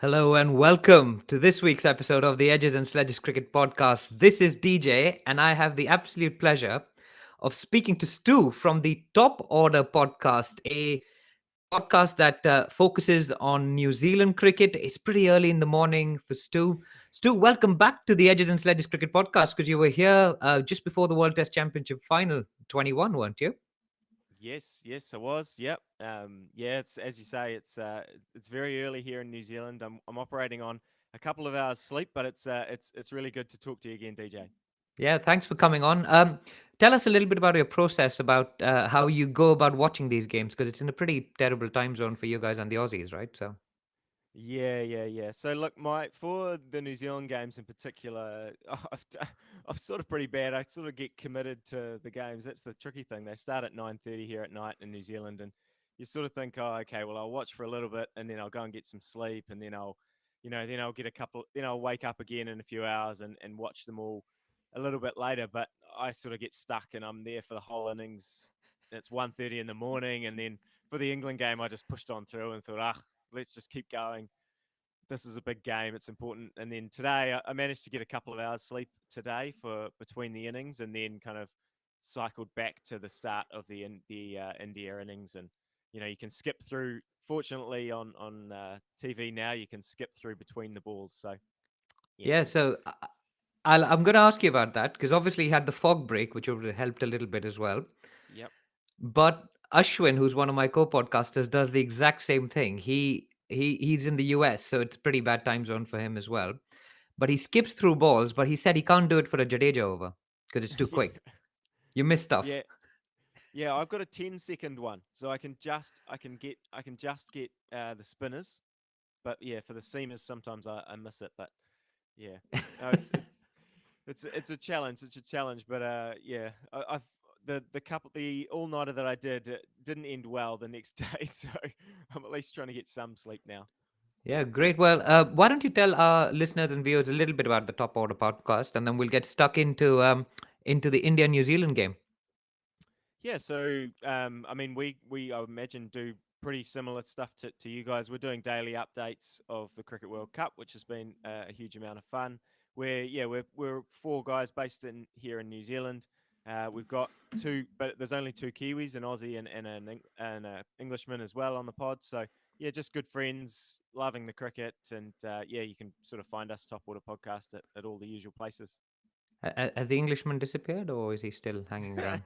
Hello and welcome to this week's episode of the Edges and Sledges Cricket Podcast. This is DJ, and I have the absolute pleasure of speaking to Stu from the Top Order Podcast, a podcast that focuses on New Zealand cricket. It's pretty early in the morning for Stu. Stu, welcome back to the Edges and Sledges Cricket Podcast because you were here just before the World Test Championship final 21, weren't you? Yes, I was. Yep. Yeah, it's as you say, it's very early here in New Zealand. I'm operating on a couple of hours sleep, but it's really good to talk to you again, DJ. Yeah, thanks for coming on. Tell us a little bit about your process about how you go about watching these games because it's in a pretty terrible time zone for you guys and the Aussies, right? So, Yeah. So look, my for the New Zealand games in particular, I'm sort of pretty bad. I sort of get committed to the games. That's the tricky thing. They start at 9:30 here at night in New Zealand, and you sort of think, oh, okay, well, I'll watch for a little bit, and then I'll go and get some sleep, and then I'll get a couple, then I'll wake up again in a few hours and watch them all a little bit later. But I sort of get stuck, and I'm there for the whole innings. And it's 1:30 in the morning, and then for the England game, I just pushed on through and thought, let's just keep going. This is a big game. It's important. And then today, I managed to get a couple of hours sleep today for between the innings, and then kind of cycled back to the start of the India innings. And you can skip through. Fortunately, on TV now, you can skip through between the balls. So yeah, yeah, it's so I'm going to ask you about that because obviously you had the fog break, which would have helped a little bit as well. yep. But Ashwin, who's one of my co-podcasters, does the exact same thing. He's in the US, so it's a pretty bad time zone for him as well. But he skips through balls, but he said he can't do it for a Jadeja over because it's too yeah, quick. You miss stuff. yeah, yeah. I've got a 10-second one, so I can just get the spinners. But yeah, for the seamers, sometimes I miss it. But yeah, no, it's a challenge. It's a challenge, but yeah, I've the all nighter that I did didn't end well the next day, so I'm at least trying to get some sleep now. Yeah, great. Well, why don't you tell our listeners and viewers a little bit about the Top Order podcast, and then we'll get stuck into the India New Zealand game. Yeah, so I mean, we I imagine do pretty similar stuff to you guys. We're doing daily updates of the Cricket World Cup, which has been a huge amount of fun. We're four guys based in here in New Zealand. We've got two, but there's only two Kiwis, an Aussie and an Englishman as well on the pod. So yeah, just good friends, loving the cricket, and yeah, you can sort of find us Top Water Podcast at all the usual places. Has the Englishman disappeared, or is he still hanging around?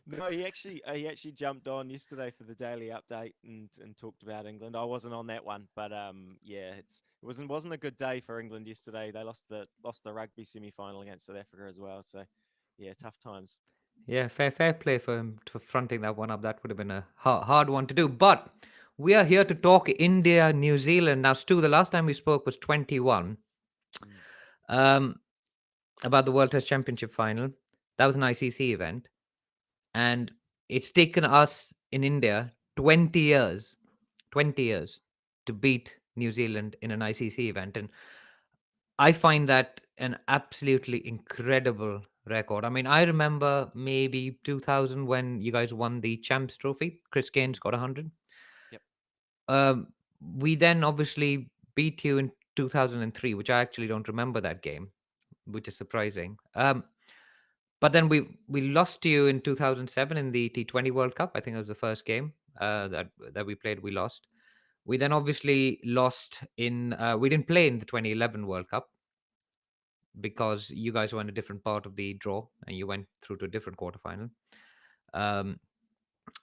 No, he actually jumped on yesterday for the daily update and talked about England. I wasn't on that one, but yeah, it wasn't a good day for England yesterday. They lost the rugby semi final against South Africa as well. So yeah, tough times. Yeah, fair play for him for fronting that one up. That would have been a hard one to do. But we are here to talk India, New Zealand. Now, Stu, the last time we spoke was 21 Mm. um, about the World Test Championship final. That was an ICC event. And it's taken us in India 20 years to beat New Zealand in an ICC event. And I find that an absolutely incredible record. I mean, I remember maybe 2000 when you guys won the Champs Trophy. Chris Gaines got 100. Yep. Um, we then obviously beat you in 2003, which I actually don't remember that game, which is surprising. But then we lost to you in 2007 in the T20 World Cup. I think it was the first game that we played. We lost. We then obviously lost in. We didn't play in the 2011 World Cup because you guys were in a different part of the draw and you went through to a different quarterfinal. Um,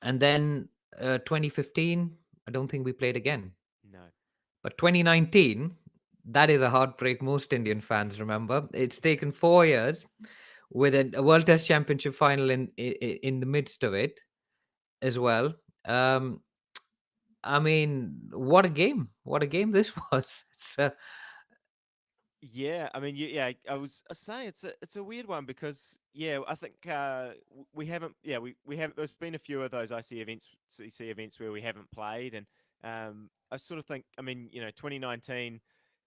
and then 2015, I don't think we played again. No. But 2019, that is a heartbreak most Indian fans remember. It's taken 4 years with a World Test Championship final in the midst of it as well. Um, I mean, what a game! What a game this was. Yeah, I mean, yeah, I was saying it's a weird one because yeah, I think we haven't we have there's been a few of those IC events where we haven't played, and I sort of think I mean 2019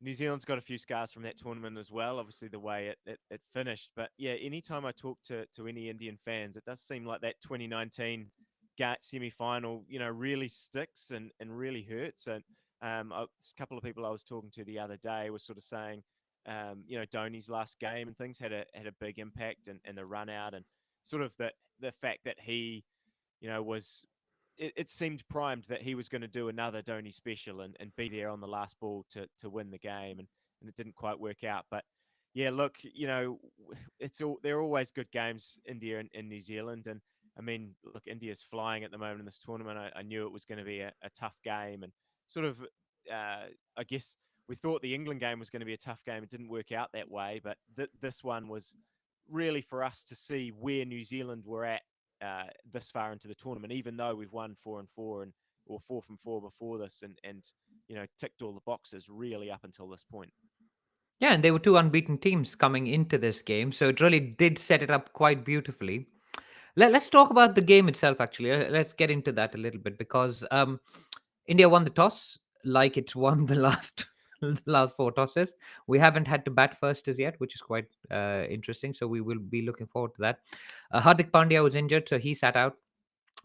New Zealand's got a few scars from that tournament as well. Obviously the way it finished, but yeah, anytime I talk to any Indian fans, it does seem like that 2019 semi final really sticks and really hurts, and A couple of people I was talking to the other day were sort of saying, Dhoni's last game and things had a big impact, and the run out, and sort of the fact that he, was it seemed primed that he was going to do another Dhoni special and be there on the last ball to win the game, and it didn't quite work out. But yeah, look, they're always good games, India and New Zealand, and I mean, look, India's flying at the moment in this tournament. I knew it was going to be a tough game, and sort of, I guess we thought the England game was going to be a tough game. It didn't work out that way, but this one was really for us to see where New Zealand were at this far into the tournament, even though we've won 4-4 and or 4 from 4 before this, and ticked all the boxes really up until this point. Yeah, and they were two unbeaten teams coming into this game, so it really did set it up quite beautifully. Let's talk about the game itself. Actually, let's get into that a little bit because India won the toss, like it won the last the last four tosses. We haven't had to bat first as yet, which is quite interesting. So we will be looking forward to that. Hardik Pandya was injured, so he sat out,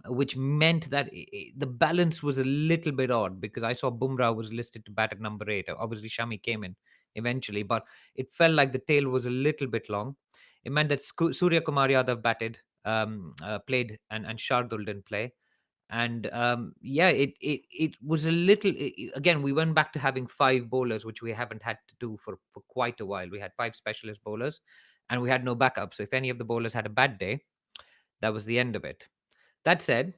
which meant that the balance was a little bit odd because I saw Bumrah was listed to bat at number 8. Obviously, Shami came in eventually, but it felt like the tail was a little bit long. It meant that Surya Kumar Yadav batted, played, and Shardul didn't play. And yeah, it was a little. Again, we went back to having five bowlers, which we haven't had to do for quite a while. We had five specialist bowlers, and we had no backup. So if any of the bowlers had a bad day, that was the end of it. That said,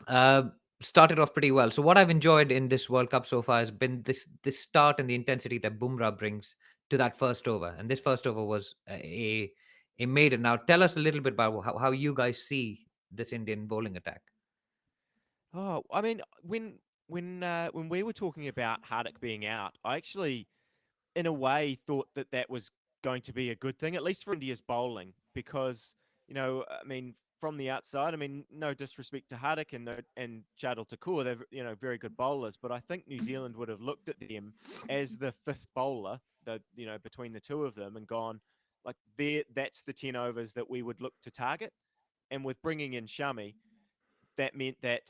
uh, started off pretty well. So what I've enjoyed in this World Cup so far has been this start and the intensity that Bumrah brings to that first over. And this first over was a maiden. Now tell us a little bit about how you guys see this Indian bowling attack. Oh, I mean, when we were talking about Hardik being out, I actually, in a way, thought that that was going to be a good thing, at least for India's bowling, because I mean, from the outside, I mean, no disrespect to Hardik and Chadal Takur, they're very good bowlers, but I think New Zealand would have looked at them as the fifth bowler, between the two of them, and gone like, there, that's the 10 overs that we would look to target, and with bringing in Shami, that meant that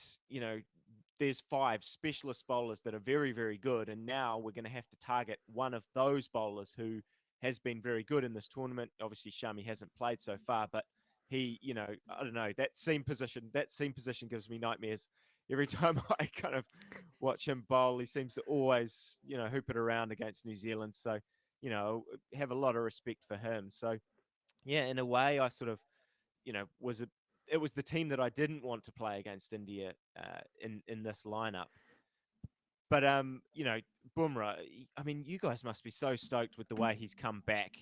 there's five specialist bowlers that are very, very good. And now we're going to have to target one of those bowlers who has been very good in this tournament. Obviously, Shami hasn't played so far, but he, I don't know, that seam position gives me nightmares every time I kind of watch him bowl. He seems to always, hoop it around against New Zealand. So, have a lot of respect for him. So, yeah, in a way, I sort of, was it was the team that I didn't want to play against India in this lineup. But Bumrah. I mean, you guys must be so stoked with the way he's come back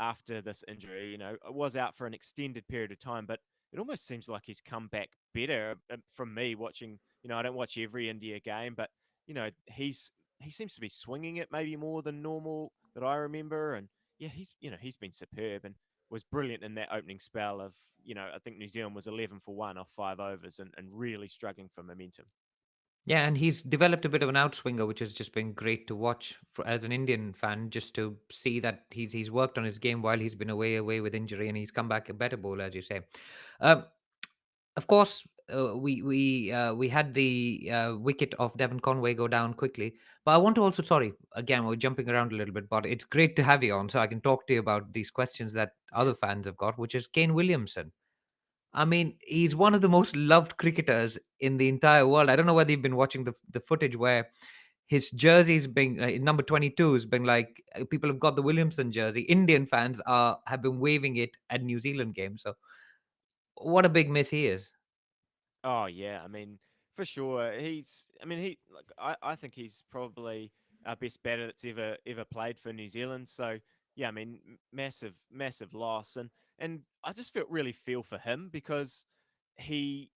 after this injury. It was out for an extended period of time, but it almost seems like he's come back better from me watching. I don't watch every India game, but he seems to be swinging it maybe more than normal that I remember, and yeah, he's been superb and was brilliant in that opening spell of I think New Zealand was 11 for 1 off 5 overs and really struggling for momentum. Yeah, and he's developed a bit of an outswinger, which has just been great to watch as an Indian fan, just to see that he's worked on his game while he's been away with injury, and he's come back a better bowler, as you say. Um, of course, we had the wicket of Devon Conway go down quickly, but I want to also, sorry, again, we're jumping around a little bit, but it's great to have you on so I can talk to you about these questions that other fans have got, which is Kane Williamson. I mean, he's one of the most loved cricketers in the entire world. I don't know whether you've been watching the footage where his jersey's being number 22 has been like people have got the Williamson jersey. Indian fans are have been waving it at New Zealand games. So what a big miss he is. Oh yeah, I mean, for sure. I mean, I think he's probably our best batter that's ever played for New Zealand. So yeah, I mean, massive loss, and I just feel for him because he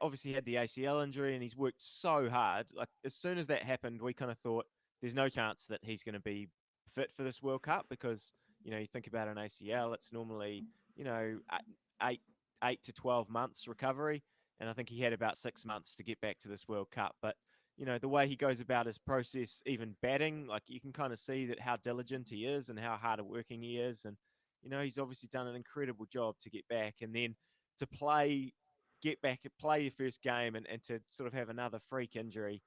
obviously had the ACL injury and he's worked so hard. Like as soon as that happened, we kind of thought there's no chance that he's going to be fit for this World Cup because you think about an ACL, it's normally eight 8 to 12 months recovery, and I think he had about 6 months to get back to this World Cup. But the way he goes about his process, even batting, like you can kind of see that how diligent he is and how hard working he is, and he's obviously done an incredible job to get back, and then to get back and play your first game, and to sort of have another freak injury.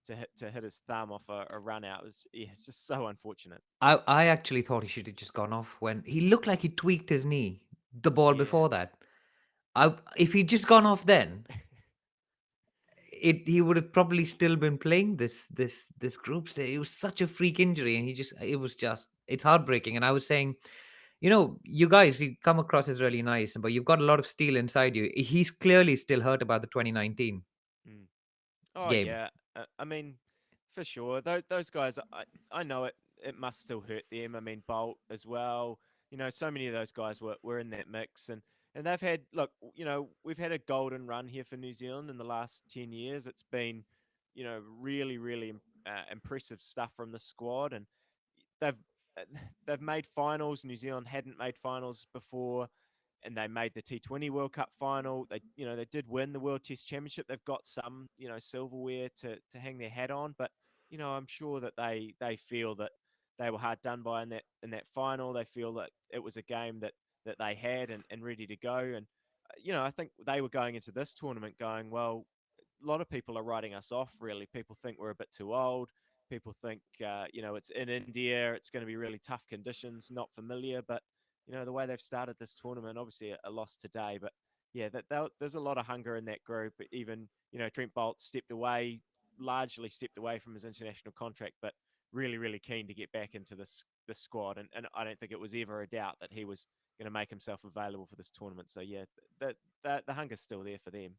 to hit his thumb off a run out. It was, yeah, it's just so unfortunate. I actually thought he should have just gone off when he looked like he tweaked his knee the ball Yeah. before that. If he'd just gone off then, he would have probably still been playing this group stage. It was such a freak injury, and it's heartbreaking. And I was saying, you guys, you come across as really nice, but you've got a lot of steel inside you. He's clearly still hurt about the 2019 Mm. Oh game. yeah, I mean, for sure. Those guys, I know it must still hurt them. I mean, Bolt as well. So many of those guys were in that mix, and they've had look. We've had a golden run here for New Zealand in the last 10 years. It's been, really really impressive stuff from the squad, and they've uh, they've made finals. New Zealand hadn't made finals before, and they made the T20 World Cup final. They did win the World Test Championship. They've got some, silverware to hang their hat on, but I'm sure that they feel that they were hard done by in that final. They feel that it was a game that they had and ready to go. And I think they were going into this tournament going, well, a lot of people are writing us off. Really, people think we're a bit too old. People think, it's in India. It's going to be really tough conditions, not familiar, but the way they've started this tournament, obviously a loss today, but yeah, there's a lot of hunger in that group. Even, Trent Bolt largely stepped away from his international contract, but really, really keen to get back into this squad. And I don't think it was ever a doubt that he was going to make himself available for this tournament. So yeah, the hunger's still there for them.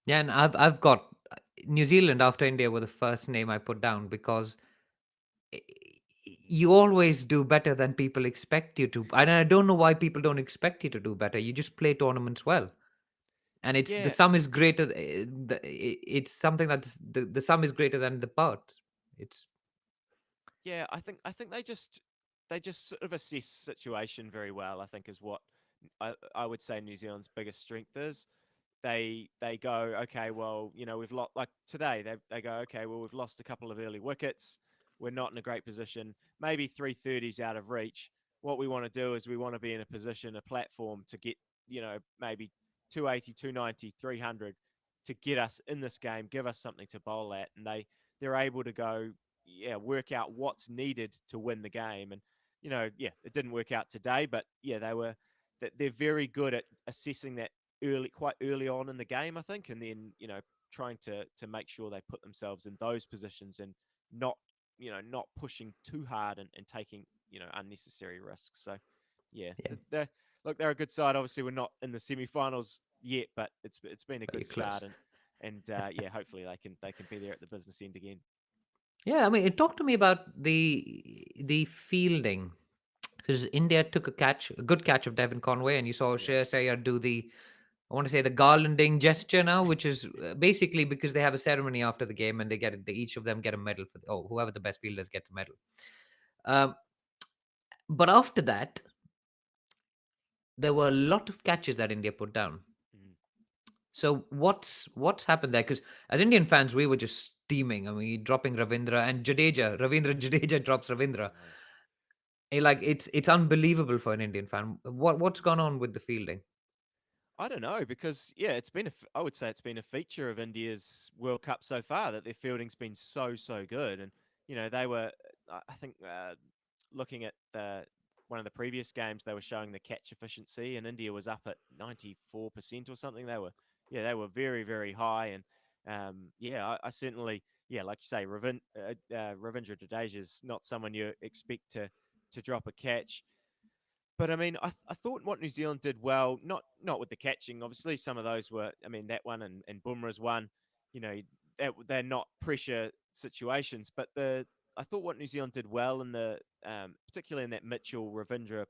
Yeah, and I've got New Zealand after India were the first name I put down because i- you always do better than people expect you to. And I don't know why people don't expect you to do better. You just play tournaments well. And it's the Yeah, sum is greater. It's something that's the sum is greater than the parts. It's yeah, I think they just sort of assess situation very well. I think is what I would say New Zealand's biggest strength is. They go, okay, well, we've lost, like today they go, okay, well, we've lost a couple of early wickets. We're not in a great position. Maybe 330's out of reach. What we want to do is we want to be in a position, a platform to get, maybe 280, 290, 300 to get us in this game, give us something to bowl at. And they're able to go, yeah, work out what's needed to win the game. And, yeah, it didn't work out today, but yeah, they're very good at assessing that quite early on in the game, I think, and then trying to make sure they put themselves in those positions and not not pushing too hard and taking unnecessary risks. So yeah, yeah, they're a good side. Obviously, we're not in the semi-finals yet, but it's been a but you're good start, close. and yeah, hopefully they can be there at the business end again. Yeah, I mean, it talked to me about the fielding because India took a good catch of Devon Conway, and you saw Yeah. Shreyas Iyer do I want to say the garlanding gesture now, which is basically because they have a ceremony after the game and each of them get a medal whoever the best fielders get a medal. Um, but after that, there were a lot of catches that India put down. Mm. So what's happened there? Because as Indian fans, we were just steaming. I mean, dropping Ravindra and Ravindra Jadeja drops I Ravindra. know. Like it's unbelievable for an Indian fan. What's gone on with the fielding? I don't know because yeah, I would say it's been a feature of India's World Cup so far that their fielding's been so good, and they were I think looking at one of the previous games they were showing the catch efficiency, and India was up at 94% or something. They were very high, and yeah, I certainly yeah, like you say, Ravindra Jadeja is not someone you expect to drop a catch. But I mean, I thought what New Zealand did well, not with the catching. Obviously, some of those were. I mean, that one and Bumrah's one, you know, they're not pressure situations. But I thought what New Zealand did well in particularly in that Mitchell Ravindra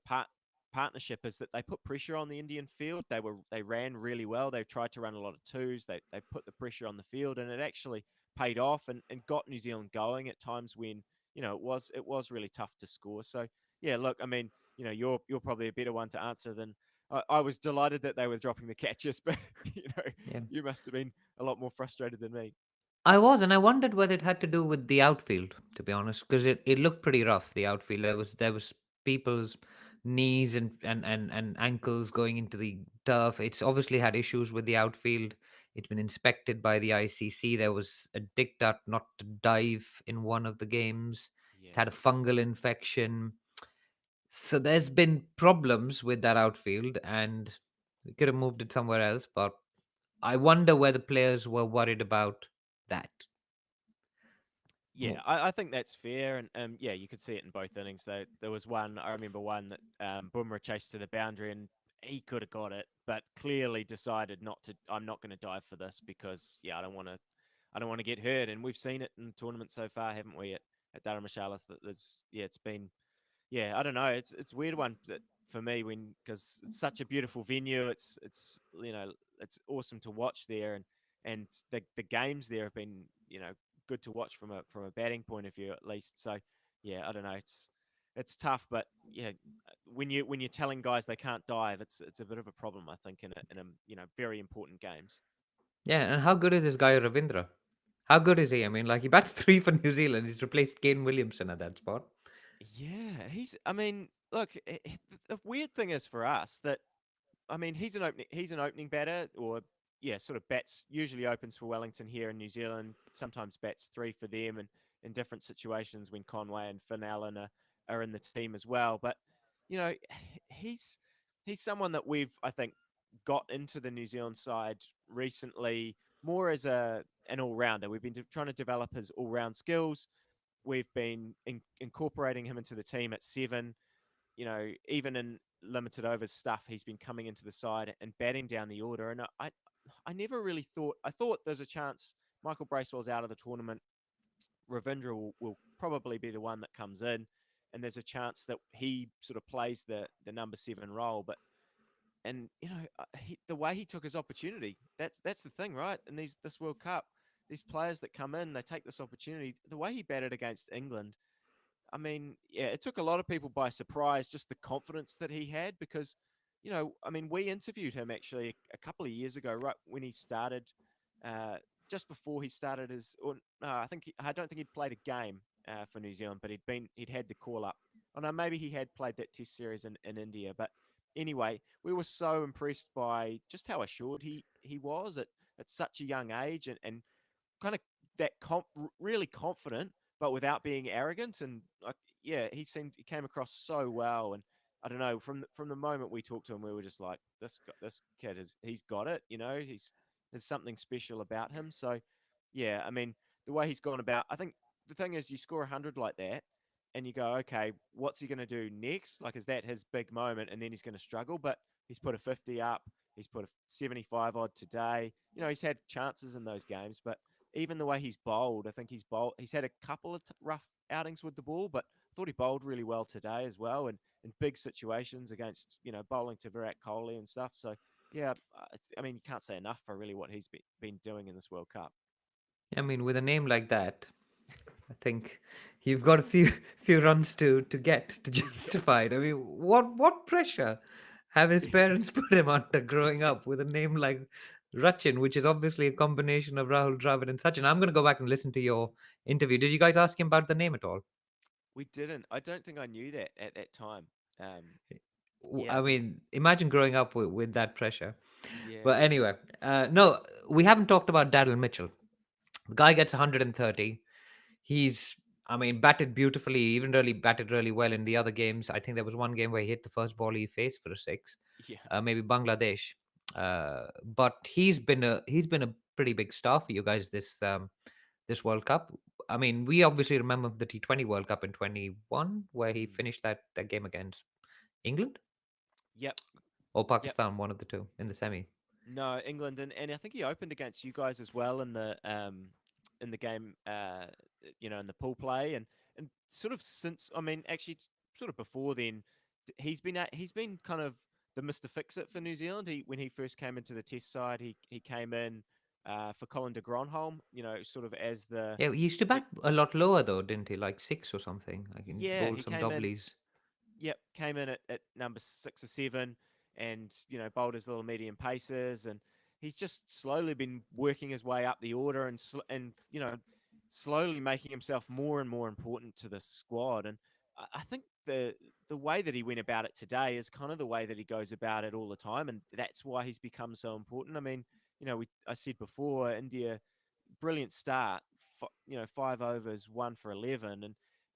partnership is that they put pressure on the Indian field. They ran really well. They tried to run a lot of twos. They put the pressure on the field, and it actually paid off and got New Zealand going at times when it was really tough to score. So yeah, look, I mean you're probably a better one to answer than I was delighted that they were dropping the catches, but Yeah. you must have been a lot more frustrated than me. I was, and I wondered whether it had to do with the outfield, to be honest, because it looked pretty rough. The outfield, there was people's knees and ankles going into the turf. It's obviously had issues with the outfield. It's been inspected by the ICC. There was a diktat not to dive in one of the games. It Yeah. had a fungal infection. So there's been problems with that outfield, and we could have moved it somewhere else. But I wonder where the players were worried about that. Yeah, I think that's fair, and yeah, you could see it in both innings. There was one I remember one that Bumrah chased to the boundary, and he could have got it, but clearly decided not to. I'm not going to dive for this because yeah, I don't want to get hurt. And we've seen it in the tournament so far, haven't we? At Dharamsala, that there's yeah, it's been yeah, I don't know. It's a weird one for me when because it's such a beautiful venue. It's it's awesome to watch there, and the games there have been good to watch from a batting point of view at least. So yeah, I don't know. It's tough, but yeah, when you're telling guys they can't dive, it's a bit of a problem I think in a very important games. Yeah, and how good is this guy Ravindra? How good is he? I mean, like he bats three for New Zealand. He's replaced Kane Williamson at that spot. Yeah, he's. I mean, look, the weird thing is for us that I mean, he's an opening batter, or yeah, sort of bats. Usually opens for Wellington here in New Zealand. Sometimes bats three for them, and in different situations when Conway and Finn Allen are in the team as well. But you know, he's he's someone that we've I think got into the New Zealand side recently more as an all rounder. We've been trying to develop his all round skills. We've been incorporating him into the team at seven, even in limited overs stuff, he's been coming into the side and batting down the order. And I never really thought. I thought there's a chance Michael Bracewell's out of the tournament. Ravindra will probably be the one that comes in, and there's a chance that he sort of plays the number seven role. But and the way he took his opportunity, that's the thing, right? And this World Cup, these players that come in, they take this opportunity. The way he batted against England, I mean, yeah, it took a lot of people by surprise, just the confidence that he had, because, I mean, we interviewed him actually a couple of years ago, right when he started, uh, just before he started his, or no, I don't think he'd played a game for New Zealand, but he'd had the call up. Oh no, maybe he had played that Test series in India, but anyway, we were so impressed by just how assured he was at such a young age, and kind of really confident, but without being arrogant. And like, yeah, he came across so well. And I don't know, from the moment we talked to him, we were just like, this kid he's got it. There's something special about him. So yeah, I mean, the way he's gone about, I think the thing is, you score 100 like that. And you go, okay, what's he going to do next? Like, is that his big moment? And then he's going to struggle. But he's put a 50 up. He's put a 75 odd today. He's had chances in those games, but even the way he's bowled, I think he's bowled. He's had a couple of rough outings with the ball, but I thought he bowled really well today as well, and in big situations against bowling to Virat Kohli and stuff. So yeah, I mean you can't say enough for really what he's been doing in this World Cup. I mean, with a name like that, I think you've got a few few runs to get to Yeah, justify it. I mean, what pressure have his parents put him under growing up with a name like Rachin, which is obviously a combination of Rahul Dravid and Sachin? I'm going to go back and listen to your interview. Did you guys ask him about the name at all? we didn't. I don't think I knew that at that time. Yeah, I I didn't. mean, imagine growing up with that pressure. But Yeah, anyway, no, we haven't talked about Daryl Mitchell. The guy gets 130. He's, I mean, batted beautifully, even really batted really well in the other games. I think there was one game where he hit the first ball he faced for a six, yeah. maybe Bangladesh. But he's been a pretty big star for you guys this World Cup. I mean, we obviously remember the T20 World Cup in 21 where he Mm. finished that game against England Yep, or yep. Pakistan, one of the two in the semi. No, England, and I think he opened against you guys as well in the game, in the pool play, and sort of since I mean actually sort of before then, he's been kind of the Mister Fix It for New Zealand. When he first came into the Test side, he came in for Colin de Gronholm, sort of as Yeah, he used to the bat a lot lower though, didn't he? Like six or something. Like he yeah bowled he some came in. doublies. Yep, came in at number 6 or 7, and bowled his little medium paces, and he's just slowly been working his way up the order, and slowly making himself more and more important to the squad. And I think the way that he went about it today is kind of the way that he goes about it all the time, and that's why he's become so important. I mean, I said before, India, brilliant start. 5 overs, 1 for 11,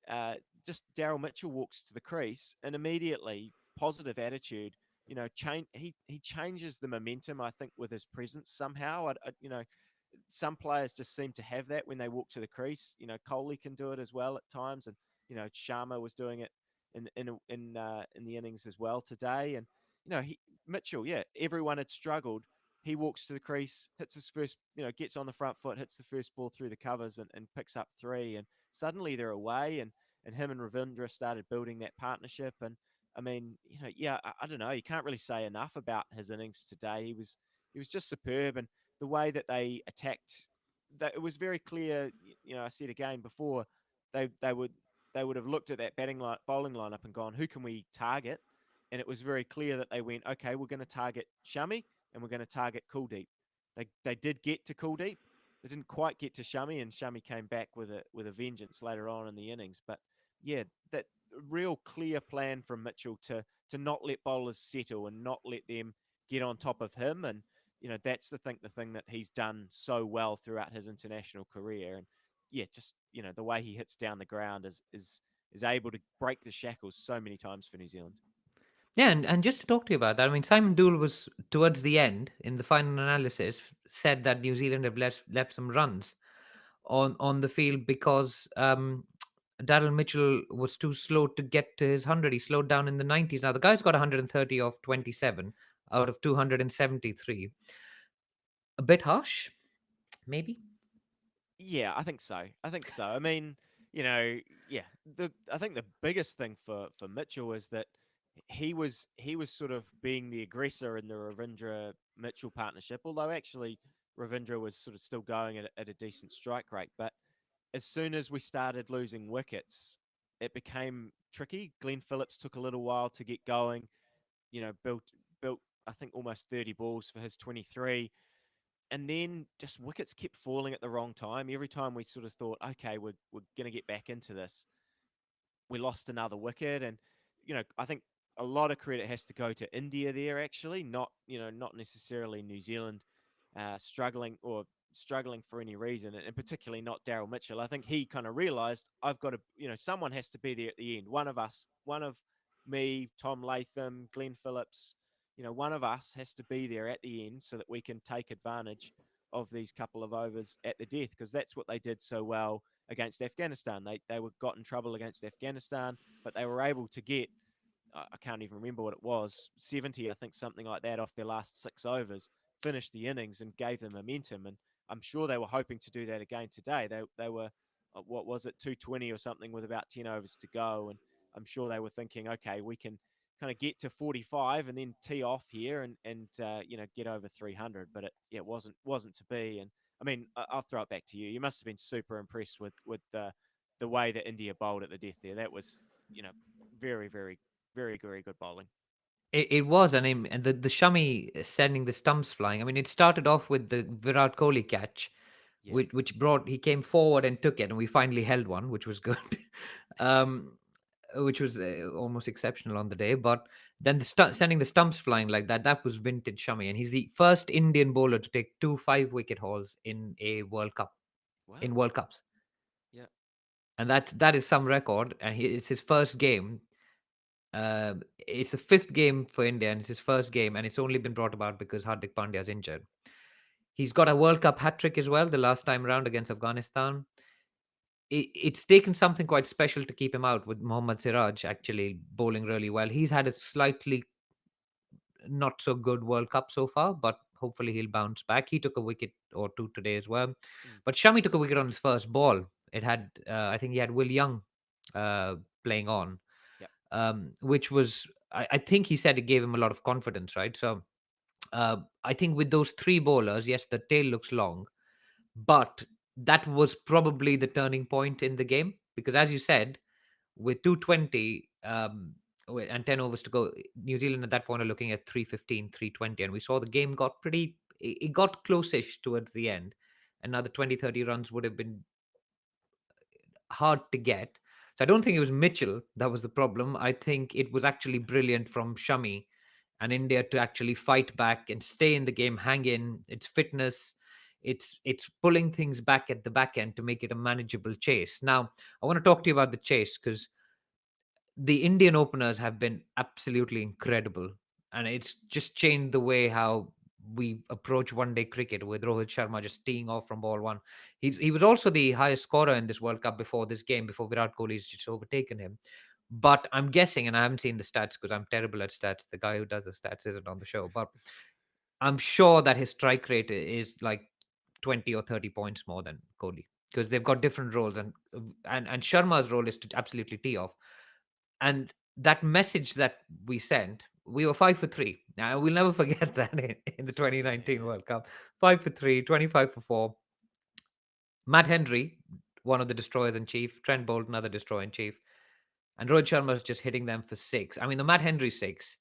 and just Daryll Mitchell walks to the crease and immediately positive attitude. He changes the momentum. I think with his presence somehow. Some players just seem to have that when they walk to the crease. Kohli can do it as well at times, and Sharma was doing it in the innings as well today. And Mitchell, yeah, everyone had struggled. He walks to the crease, hits his first, gets on the front foot, hits the first ball through the covers, and picks up three. And suddenly they're away, and him and Ravindra started building that partnership. And I mean, yeah, I don't know. You can't really say enough about his innings today. He was just superb, and the way that they attacked, that it was very clear. I said again before, they they would they would have looked at that bowling lineup and gone, who can we target? And it was very clear that they went, okay, we're going to target Shami and we're going to target Kuldeep. They did get to Kuldeep. They didn't quite get to Shami, and Shami came back with a vengeance later on in the innings. But yeah, that real clear plan from Mitchell to not let bowlers settle and not let them get on top of him. And that's the thing that he's done so well throughout his international career. And yeah, just the way he hits down the ground is able to break the shackles so many times for New Zealand. Yeah, and just to talk to you about that, I mean, Simon Dool was towards the end in the final analysis said that New Zealand have left some runs on the field because Daryl Mitchell was too slow to get to his 100. He slowed down in the 90s. Now the guy's got 130 of 27 out of 273. A bit harsh, maybe. Yeah, I think so. I think so. I mean, yeah. I think the biggest thing for Mitchell is that he was sort of being the aggressor in the Ravindra Mitchell partnership. Although actually Ravindra was sort of still going at a decent strike rate, but as soon as we started losing wickets, it became tricky. Glenn Phillips took a little while to get going. Built I think almost 30 balls for his 23, and then just wickets kept falling at the wrong time. Every time we sort of thought, okay, we're going to get back into this, we lost another wicket. And I think a lot of credit has to go to India there, actually, not necessarily New Zealand struggling for any reason, and particularly not Daryll Mitchell. I think he kind of realised, I've got to, someone has to be there at the end. One of us, one of me, Tom Latham, Glenn Phillips, one of us has to be there at the end so that we can take advantage of these couple of overs at the death, because that's what they did so well against Afghanistan. They were got in trouble against Afghanistan, but they were able to get, I can't even remember what it was, 70, I think, something like that, off their last 6 overs, finished the innings and gave them momentum. And I'm sure they were hoping to do that again today. They were, what was it, 220 or something with about 10 overs to go. And I'm sure they were thinking, okay, we can kind of get to 45 and then tee off here and get over 300. But it wasn't to be. And I mean, I'll throw it back to you. You must have been super impressed with the way that India bowled at the death there. That was, very, very, very, very good bowling. It was, and the Shami sending the stumps flying. I mean, it started off with the Virat Kohli catch, Yeah. which brought he came forward and took it, and we finally held one, which was good, um, which was almost exceptional on the day. But then sending the stumps flying like that was vintage Shami, and he's the first Indian bowler to take two 5 wicket hauls in a World Cup in Wow. World Cups, Yeah. and that is some record, and it's his first game. It's the fifth game for India, and it's his first game, and it's only been brought about because Hardik Pandya is injured. He's got a World Cup hat trick as well, the last time round against Afghanistan. It's taken something quite special to keep him out, with Mohammad Siraj actually bowling really well. He's had a slightly not so good World Cup so far, but hopefully he'll bounce back. He took a wicket or two today as well. Mm. But Shami took a wicket on his first ball. It had, I think he had Will Young playing on, Yep. which was, I think he said it gave him a lot of confidence, right? So I think with those three bowlers, yes, the tail looks long, but that was probably the turning point in the game because, as you said, with 220 and 10 overs to go, New Zealand at that point are looking at 315, 320, and we saw the game got pretty, it got close-ish towards the end. Another 20, 30 runs would have been hard to get. So I don't think it was Mitchell that was the problem. I think it was actually brilliant from Shami and India to actually fight back and stay in the game, hang in. It's fitness, it's pulling things back at the back end to make it a manageable chase. Now, I want to talk to you about the chase because the Indian openers have been absolutely incredible, and it's just changed the way how we approach one-day cricket with Rohit Sharma just teeing off from ball one. He was also the highest scorer in this World Cup before this game, before Virat Kohli's just overtaken him. But I'm guessing, and I haven't seen the stats because I'm terrible at stats. The guy who does the stats isn't on the show, but I'm sure that his strike rate is like 20 or 30 points more than Kohli because they've got different roles, and Sharma's role is to absolutely tee off. And that message that we sent, we were 5 for 3. Now we'll never forget that in the 2019 World Cup. 5 for 3, 25 for 4. Matt Henry, one of the destroyers in chief, Trent Bolt, another destroyer in chief, and Rohit Sharma is just hitting them for 6. I mean, the Matt Henry 6,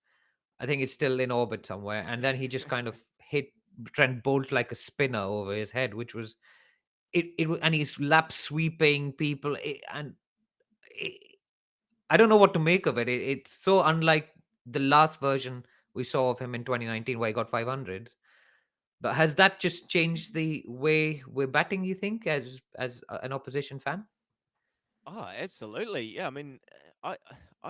I think it's still in orbit somewhere. And then he just kind of hit Trent Bolt like a spinner over his head, which was and he's lap sweeping people, and it, I don't know what to make of it. It's so unlike the last version we saw of him in 2019, where he got 500s. But has that just changed the way we're batting? You think, an opposition fan? Oh, absolutely. Yeah, I mean, I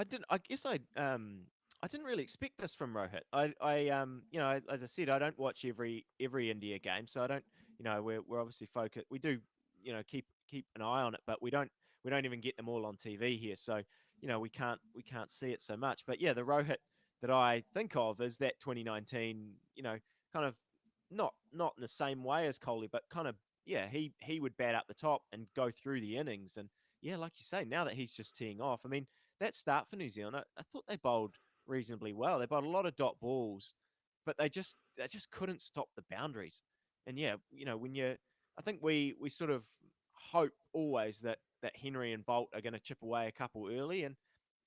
didn't. I guess I didn't really expect this from Rohit. As I said, I don't watch every India game, so I don't. We're obviously focused. We do, keep an eye on it, but we don't even get them all on TV here, so we can't see it so much. But yeah, the Rohit that I think of is that 2019. Kind of not in the same way as Kohli, but kind of yeah, he would bat up the top and go through the innings and yeah, like you say, now that he's just teeing off, I mean, that start for New Zealand, I thought they bowled reasonably well. They bowled a lot of dot balls, but they just couldn't stop the boundaries. And yeah, I think we sort of hope always that Henry and Bolt are going to chip away a couple early. And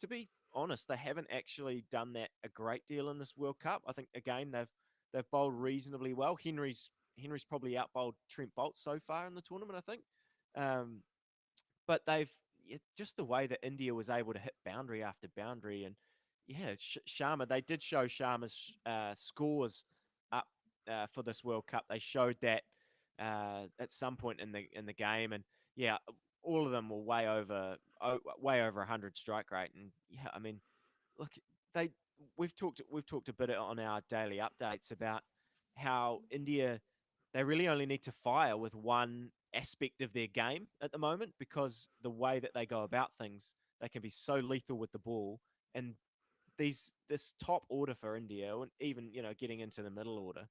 to be honest, they haven't actually done that a great deal in this World Cup. I think again they've bowled reasonably well. Henry's probably out bowled Trent Bolt so far in the tournament, I think. Um, but just the way that India was able to hit boundary after boundary, and yeah, Sharma. They did show Sharma's scores up for this World Cup. They showed that at some point in the game, and yeah, all of them were way over 100 strike rate, and yeah, I mean, look, they we've talked a bit on our daily updates about how India they really only need to fire with one aspect of their game at the moment because the way that they go about things, they can be so lethal with the ball. And this top order for India, and even getting into the middle order,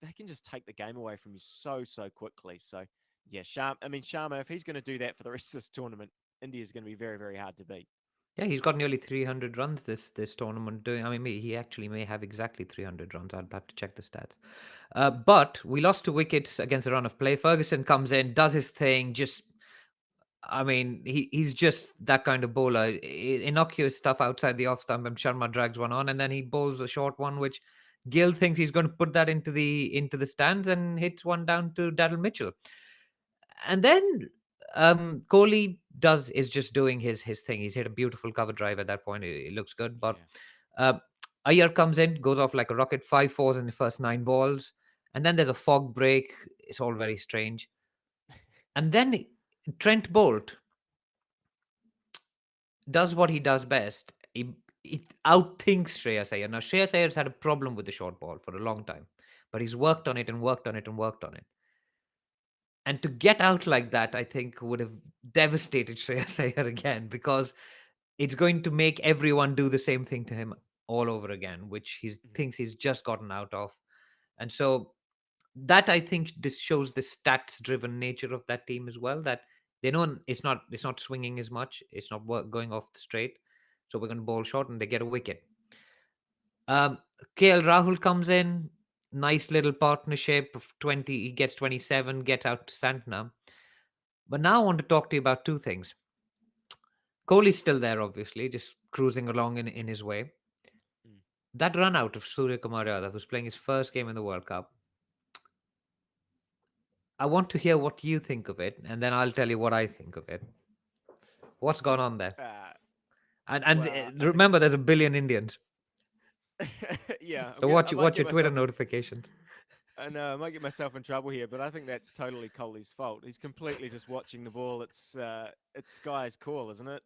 they can just take the game away from you so quickly. So yeah, Sharma, if he's going to do that for the rest of this tournament, India is going to be very very hard to beat. Yeah, he's got nearly 300 runs this tournament. Doing, I mean, he actually may have exactly 300 runs. I'll have to check the stats. But we lost 2 wickets against the run of play. Ferguson comes in, does his thing, just I mean, he's just that kind of bowler. Innocuous stuff outside the off stump, and Sharma drags one on, and then he bowls a short one, which Gill thinks he's going to put that into the stands and hits one down to Daryll Mitchell. And then Kohli is just doing his thing. He's hit a beautiful cover drive at that point. It looks good, but Yeah. uh, Iyer comes in, goes off like a rocket, 5 4s in the first 9 balls, and then there's a fog break. It's all very strange, and then Trent Bolt does what he does best. He outthinks Shreyas Iyer. Now, Shreyas Iyer's had a problem with the short ball for a long time, but he's worked on it and worked on it and worked on it. And to get out like that, I think would have devastated Shreyas Iyer again because it's going to make everyone do the same thing to him all over again, which he Mhm. thinks he's just gotten out of. And so that I think this shows the stats driven nature of that team as well. That they know it's not swinging as much. It's not going off the straight. So we're going to bowl short, and they get a wicket. Um, KL Rahul comes in, nice little partnership of 20. He gets 27, gets out to Santner. But now I want to talk to you about 2 things. Kohli's still there, obviously, just cruising along in his way. Mm. That run out of Surya Kumar Yadav, who's playing his first game in the World Cup, I want to hear what you think of it, and then I'll tell you what I think of it. What's gone on there? Uh, And well, I think remember, there's a billion Indians. Yeah, So I watch might watch get your Twitter myself in. notifications. I know I might get myself in trouble here, but I think that's totally Kohli's fault. He's completely just watching the ball. It's Sky's call, isn't it?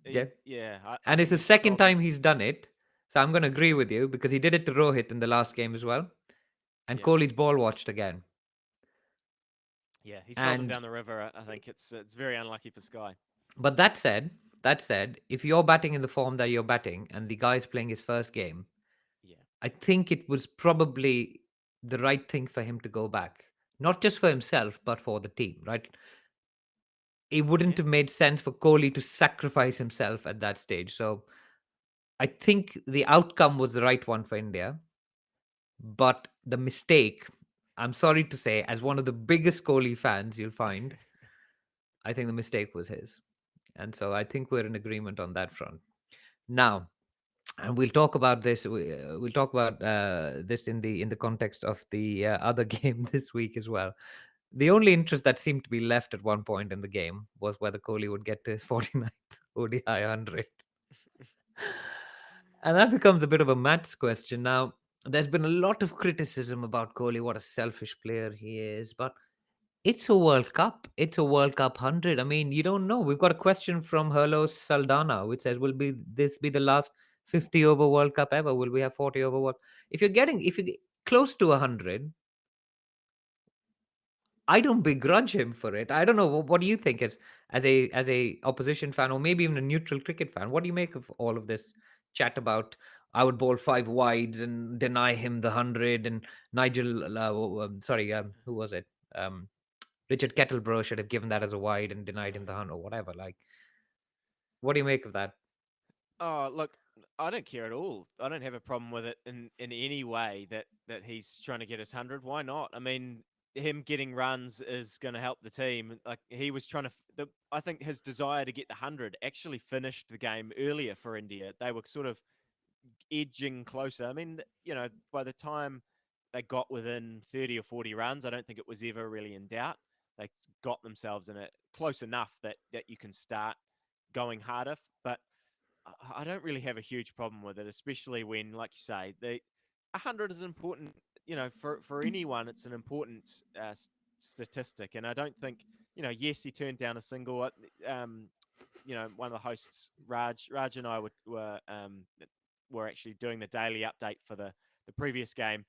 Yeah. Yeah. I And it's think the he's second sodden. time he's done it. So I'm going to agree with you because he did it to Rohit in the last game as well. And Yeah, Kohli's ball watched again. yeah. He sold him And down the river. I think it's very unlucky for Sky. but that said, if you're batting in the form that you're batting and the guy's playing his first game, Yeah, I think it was probably the right thing for him to go back. Not just for himself, but for the team, right? It wouldn't yeah. have made sense for Kohli to sacrifice himself at that stage. So I think the outcome was the right one for India. But the mistake, I'm sorry to say, as one of the biggest Kohli fans you'll find, I think the mistake was his. And so I think we're in agreement on that front. Now, and we'll talk about this. We'll talk about this in the context of the other game this week as well. The only interest that seemed to be left at one point in the game was whether Kohli would get to his 49th ODI 100. And that becomes a bit of a maths question. Now, there's been a lot of criticism about Kohli, what a selfish player he is, but it's a World Cup. It's a World Cup 100. I mean, you don't know. We've got a question from Herlo Saldana, which says, will be this be the last 50 over World Cup ever? Will we have 40 over World? If you're close to 100, I don't begrudge him for it. I don't know. What do you think as a opposition fan, or maybe even a neutral cricket fan? What do you make of all of this chat about I would bowl five wides and deny him the 100? And Nigel, sorry, who was it? Um, Richard Kettleborough should have given that as a wide and denied Oh him the yeah. 100 or whatever. Like, what do you make of that? Oh, look, I don't care at all. I don't have a problem with it in any way that he's trying to get his 100. Why not? I mean, him getting runs is going to help the team. Like he was trying to I think his desire to get the 100 actually finished the game earlier for India. They were sort of edging closer. I mean, by the time they got within 30 or 40 runs, I don't think it was ever really in doubt. They got themselves in it close enough that you can start going harder, but I don't really have a huge problem with it, especially when, like you say, the 100 is important. For anyone, it's an important statistic, and I don't think Yes, he turned down a single. One of the hosts, Raj and I were actually doing the daily update for the previous game.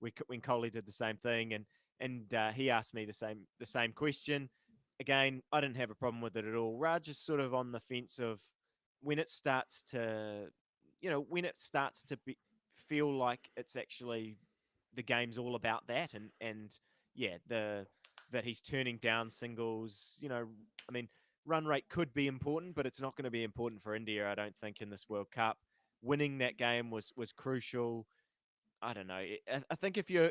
When Kohli did the same thing, and he asked me the same question. Again, I didn't have a problem with it at all. Raj is sort of on the fence of when it starts to, feel like it's actually the game's all about that, and yeah, that he's turning down singles. I mean, run rate could be important, but it's not going to be important for India, I don't think, in this World Cup. Winning that game was crucial. I don't know. I think if you're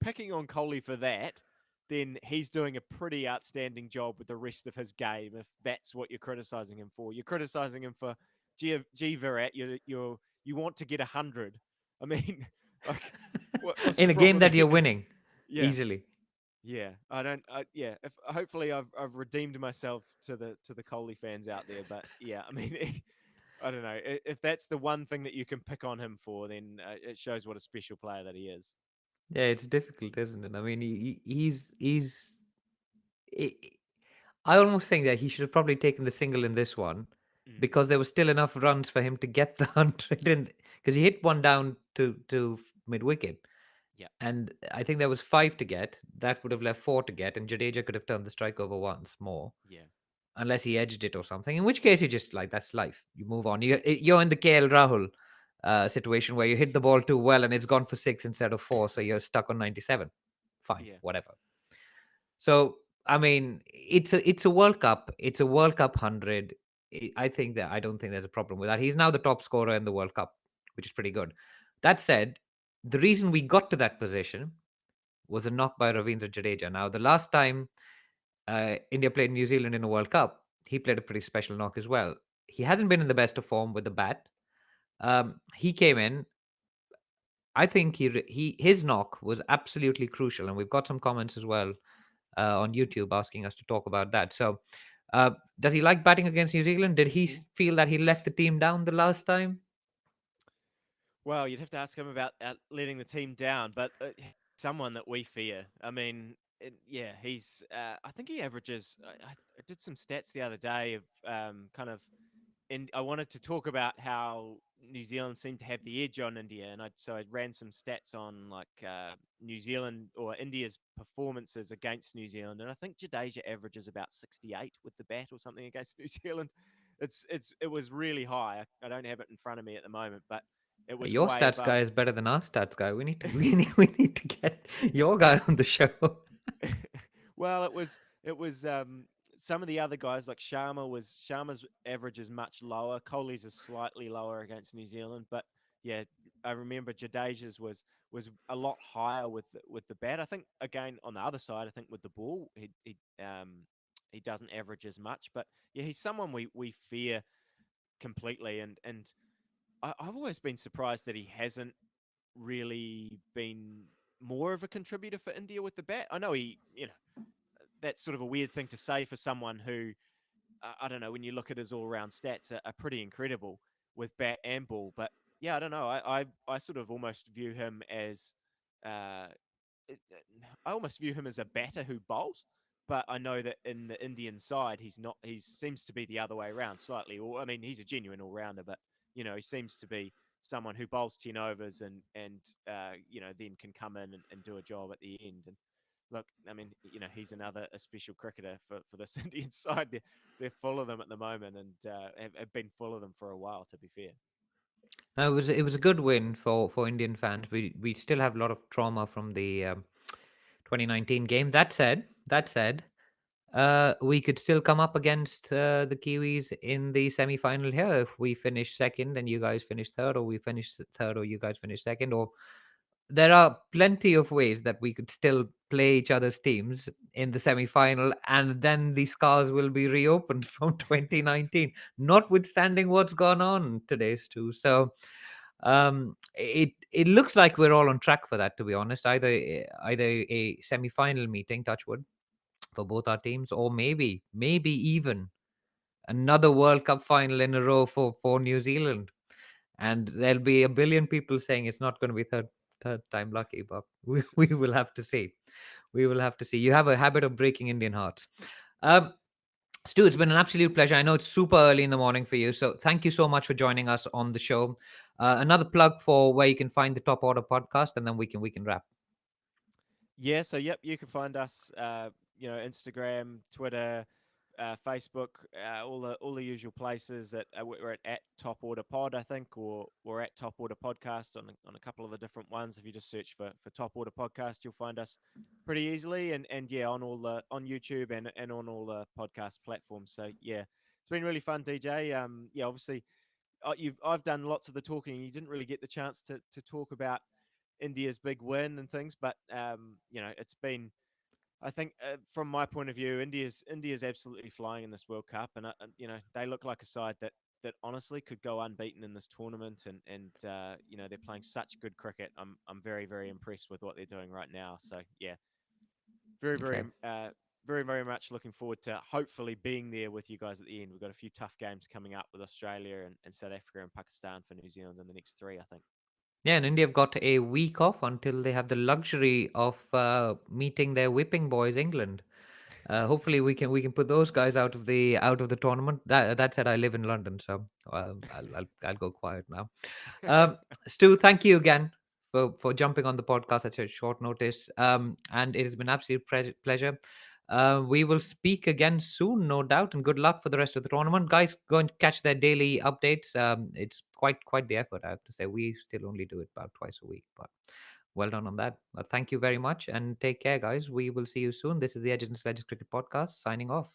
picking on Kohli for that, then he's doing a pretty outstanding job with the rest of his game. If that's what you're criticizing him for, you're criticizing him for Virat. You want to get 100. I mean, like, what's In the a game problem that you're there? winning Yeah, easily. yeah. I don't. Yeah. If hopefully I've redeemed myself to the Kohli fans out there, but yeah, I mean. I don't know. If that's the one thing that you can pick on him for, then it shows what a special player that he is. Yeah, it's difficult, isn't it? I mean, I I almost think that he should have probably taken the single in this one Mm, because there was still enough runs for him to get the 100 in, because he hit one down to mid wicket, yeah, and I think there was five to get. That would have left four to get, and Jadeja could have turned the strike over once more, yeah, unless he edged it or something. In which case, you just like that's life. You move on. You're in the KL Rahul situation where you hit the ball too well and it's gone for six instead of four, so you're stuck on 97. Fine, yeah, whatever. So I mean, it's a World Cup. It's a World Cup 100. I don't think there's a problem with that. He's now the top scorer in the World Cup, which is pretty good. That said, the reason we got to that position was a knock by Ravindra Jadeja. Now, the last time India played New Zealand in a World Cup, he played a pretty special knock as well. He hasn't been in the best of form with the bat. He came in. I think his knock was absolutely crucial, and we've got some comments as well on YouTube asking us to talk about that. So, does he like batting against New Zealand? Did he feel that he let the team down the last time? Well, you'd have to ask him about letting the team down, but someone that we fear. I mean, yeah, he's. I think he averages. I did some stats the other day of kind of, and I wanted to talk about how New Zealand seemed to have the edge on India, and I ran some stats on like New Zealand or India's performances against New Zealand, and I think Jadeja averages about 68 with the bat or something against New Zealand. It was really high. I don't have it in front of me at the moment, but it was Your way stats above. guy is better than our stats guy. We need to get your guy on the show. Well, it was some of the other guys like Sharma's average is much lower. Kohli's is slightly lower against New Zealand, but yeah, I remember Jadeja's was a lot higher with the bat. I think again on the other side, I think with the ball, he doesn't average as much, but yeah, he's someone we fear completely, and I've always been surprised that he hasn't really been more of a contributor for India with the bat. I know that's sort of a weird thing to say for someone who I don't know, when you look at his all-round stats are pretty incredible with bat and ball. But yeah, I don't know. I sort of almost view him as uh, I almost view him as a batter who bowls. But I know that in the Indian side, he's not. He seems to be the other way around slightly. Or I mean, he's a genuine all-rounder, but he seems to be someone who bowls 10 overs and then can come in and do a job at the end. And look, I mean, he's another a special cricketer for this Indian side. They're full of them at the moment, and have been full of them for a while. To be fair. No, it was a good win for Indian fans. We still have a lot of trauma from the 2019 game. That said, we could still come up against the Kiwis in the semi-final here if we finish second and you guys finish third, or we finish third or you guys finish second, or there are plenty of ways that we could still play each other's teams in the semi-final, and then the scars will be reopened from 2019, notwithstanding what's gone on today, Stu. So it looks like we're all on track for that, to be honest. Either a semi-final meeting, touchwood, for both our teams, or maybe even another World Cup final in a row for New Zealand. And there'll be a billion people saying it's not going to be third time lucky, but we will have to see. We will have to see. You have a habit of breaking Indian hearts. Um, Stu, it's been an absolute pleasure. I know it's super early in the morning for you, so thank you so much for joining us on the show. Another plug for where you can find the Top Order podcast, and then we can wrap. Yeah, so yep, you can find us, Instagram, Twitter, Facebook, all the usual places. We're at Top Order Pod, I think, or we're at Top Order Podcast on a couple of the different ones. If you just search for Top Order Podcast, you'll find us pretty easily, and yeah, on YouTube and on all the podcast platforms. So yeah, it's been really fun, DJ. Yeah, obviously, I've done lots of the talking. You didn't really get the chance to talk about India's big win and things. But it's been. I think from my point of view, India's absolutely flying in this World Cup, and they look like a side that honestly could go unbeaten in this tournament, and they're playing such good cricket. I'm very very impressed with what they're doing right now. So yeah, very very Okay. very very much looking forward to hopefully being there with you guys at the end. We've got a few tough games coming up with Australia and South Africa and Pakistan for New Zealand in the next three, I think. Yeah, and India have got a week off until they have the luxury of meeting their whipping boys, England. Hopefully, we can put those guys out of the tournament. That said, I live in London, so I'll go quiet now. Um, Stu, thank you again for jumping on the podcast at such short notice. And it has been absolute pleasure. We will speak again soon, no doubt, and good luck for the rest of the tournament, guys. Go and catch their daily updates. It's quite the effort, I have to say. We still only do it about twice a week, but well done on that. Thank you very much, and take care, guys. We will see you soon. This is the Edges and Sledges Cricket Podcast signing off.